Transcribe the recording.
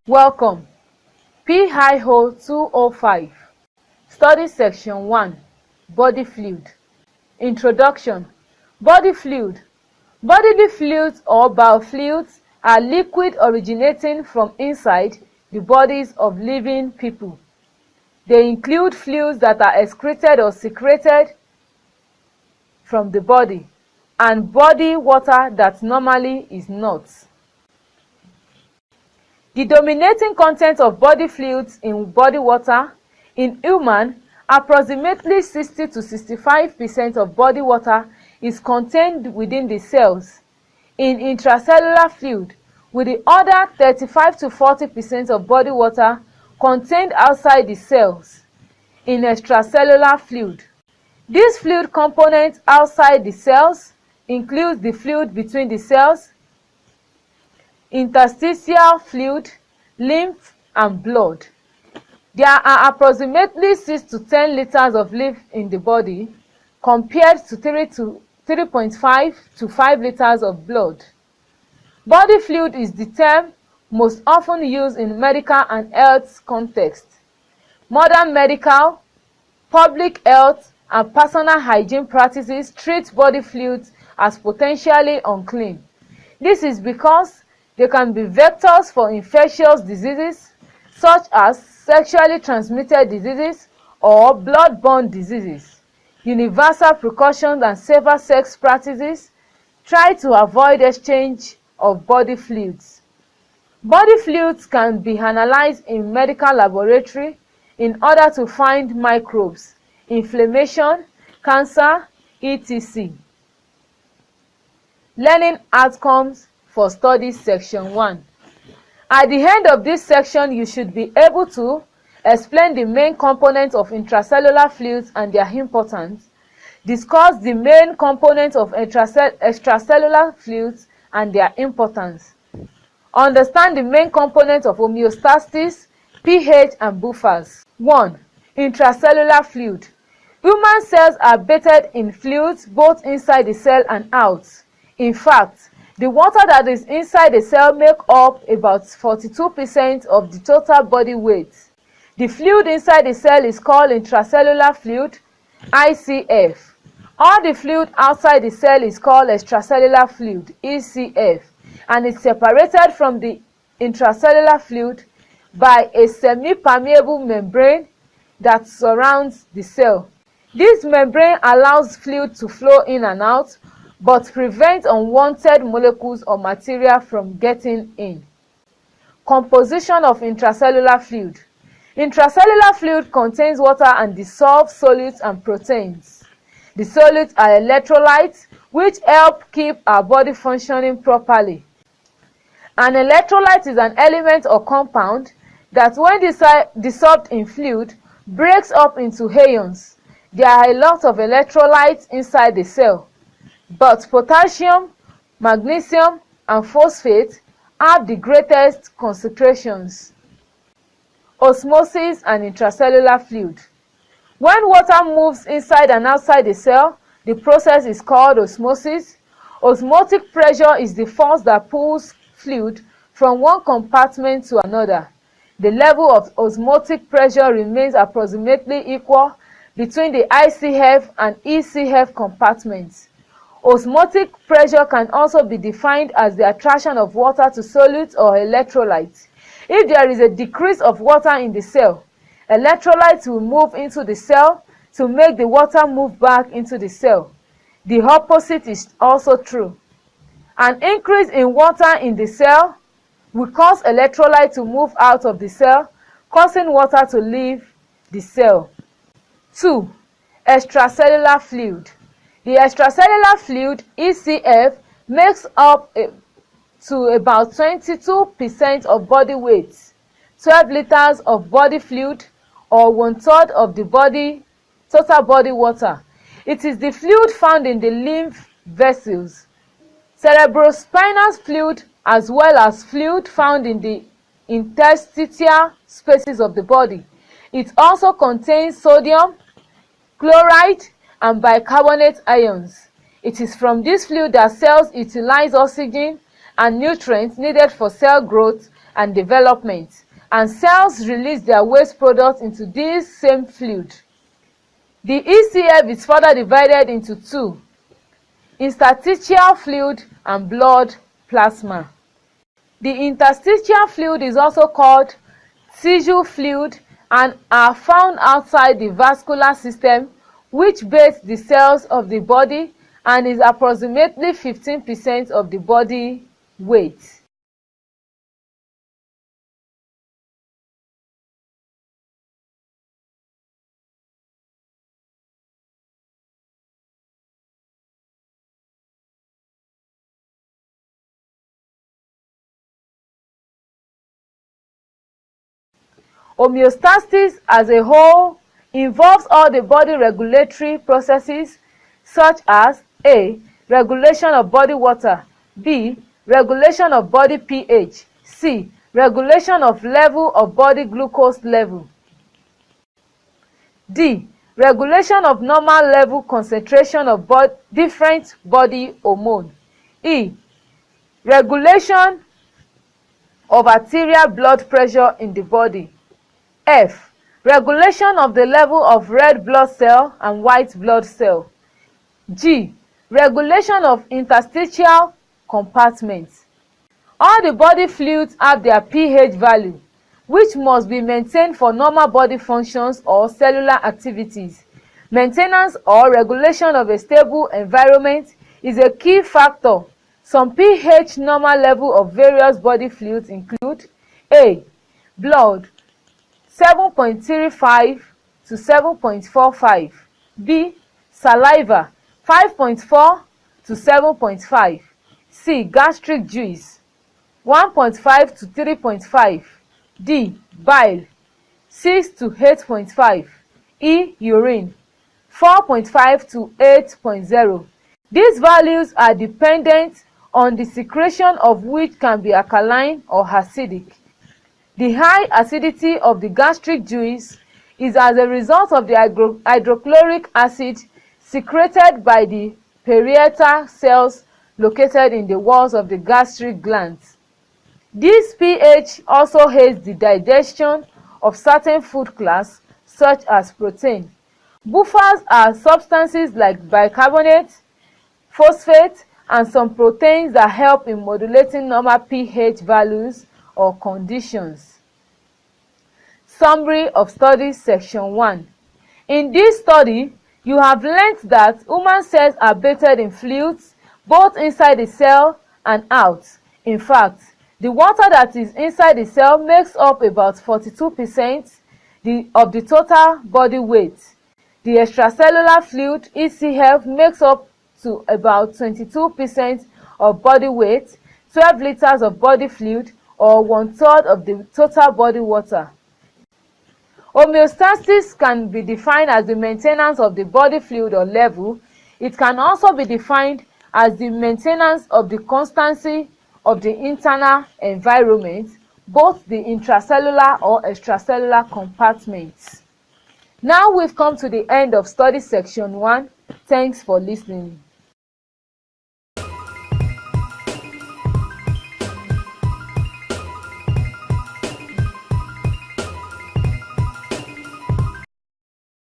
Welcome. PIO 205. Study Section 1. Body Fluid. Introduction. Body fluid. Bodily fluids or biofluids are liquid originating from inside the bodies of living people. They include fluids that are excreted or secreted from the body, and body water that normally is not. The dominating content of body fluids in body water. In human, approximately 60 to 65% of body water is contained within the cells. In intracellular fluid, with the other 35 to 40% of body water contained outside the cells. In extracellular fluid, this fluid component outside the cells includes the fluid between the cells, interstitial fluid, lymph, and blood. There are approximately 6 to 10 liters of lymph in the body, compared to 3.5 to 5 liters of blood. Body fluid is the term most often used in medical and health context. Modern medical, public health, and personal hygiene practices treat body fluids as potentially unclean. This is because they can be vectors for infectious diseases such as sexually transmitted diseases or blood-borne diseases. Universal precautions and safer sex practices try to avoid exchange of body fluids. Body fluids can be analyzed in medical laboratory in order to find microbes, inflammation, cancer, etc. Learning outcomes for study section 1. At the end of this section, you should be able to explain the main components of intracellular fluids and their importance, discuss the main components of extracellular fluids and their importance, understand the main components of homeostasis, pH, and buffers. 1. Intracellular fluid. Human cells are bathed in fluids both inside the cell and out. In fact, the water that is inside the cell makes up about 42% of the total body weight. The fluid inside the cell is called intracellular fluid, ICF. All the fluid outside the cell is called extracellular fluid, ECF, and is separated from the intracellular fluid by a semi-permeable membrane that surrounds the cell. This membrane allows fluid to flow in and out, but prevents unwanted molecules or material from getting in. Composition of intracellular fluid. Intracellular fluid contains water and dissolved solids and proteins. The solids are electrolytes, which help keep our body functioning properly. An electrolyte is an element or compound that, when dissolved in fluid, breaks up into ions. There are a lot of electrolytes inside the cell, but potassium, magnesium, and phosphate have the greatest concentrations. Osmosis and intracellular fluid. When water moves inside and outside the cell, the process is called osmosis. Osmotic pressure is the force that pulls fluid from one compartment to another. The level of osmotic pressure remains approximately equal between the ICF and ECF compartments. Osmotic pressure can also be defined as the attraction of water to solids or electrolytes. If there is a decrease of water in the cell, electrolytes will move into the cell to make the water move back into the cell. The opposite is also true. An increase in water in the cell will cause electrolytes to move out of the cell, causing water to leave the cell. 2. Extracellular fluid. The extracellular fluid, ECF, makes up to about 22% of body weight, 12 liters of body fluid, or 1/3 of the total body water. It is the fluid found in the lymph vessels, cerebrospinal fluid, as well as fluid found in the interstitial spaces of the body. It also contains sodium, chloride, and bicarbonate ions. It is from this fluid that cells utilize oxygen and nutrients needed for cell growth and development, and cells release their waste products into this same fluid. The ECF is further divided into two: interstitial fluid and blood plasma. The interstitial fluid is also called tissue fluid and are found outside the vascular system, which bathes the cells of the body and is approximately 15% of the body weight. Homeostasis as a whole involves all the body regulatory processes such as A. Regulation of body water, B. Regulation of body pH, C. Regulation of level of body glucose level, D. Regulation of normal level concentration of different body hormone, E. Regulation of arterial blood pressure in the body, F. Regulation of the level of red blood cell and white blood cell, G. Regulation of interstitial compartments. All the body fluids have their pH value, which must be maintained for normal body functions or cellular activities. Maintenance or regulation of a stable environment is a key factor. Some pH normal level of various body fluids include: A. Blood 7.35 to 7.45, B. Saliva 5.4 to 7.5, C. Gastric juice 1.5 to 3.5, D. Bile 6 to 8.5, E. Urine 4.5 to 8.0. These values are dependent on the secretion of which can be alkaline or acidic. The high acidity of the gastric juice is as a result of the hydrochloric acid secreted by the parietal cells located in the walls of the gastric glands. This pH also aids the digestion of certain food class such as protein. Buffers are substances like bicarbonate, phosphate, and some proteins that help in modulating normal pH values or conditions. Summary of study section 1. In this study, you have learnt that human cells are bathed in fluids both inside the cell and out. In fact, the water that is inside the cell makes up about 42% of the total body weight. The extracellular fluid, ECF, makes up to about 22% of body weight, 12 liters of body fluid, or 1/3 of the total body water. Homeostasis can be defined as the maintenance of the body fluid or level. It can also be defined as the maintenance of the constancy of the internal environment, both the intracellular or extracellular compartments. Now we've come to the end of study section 1. Thanks for listening.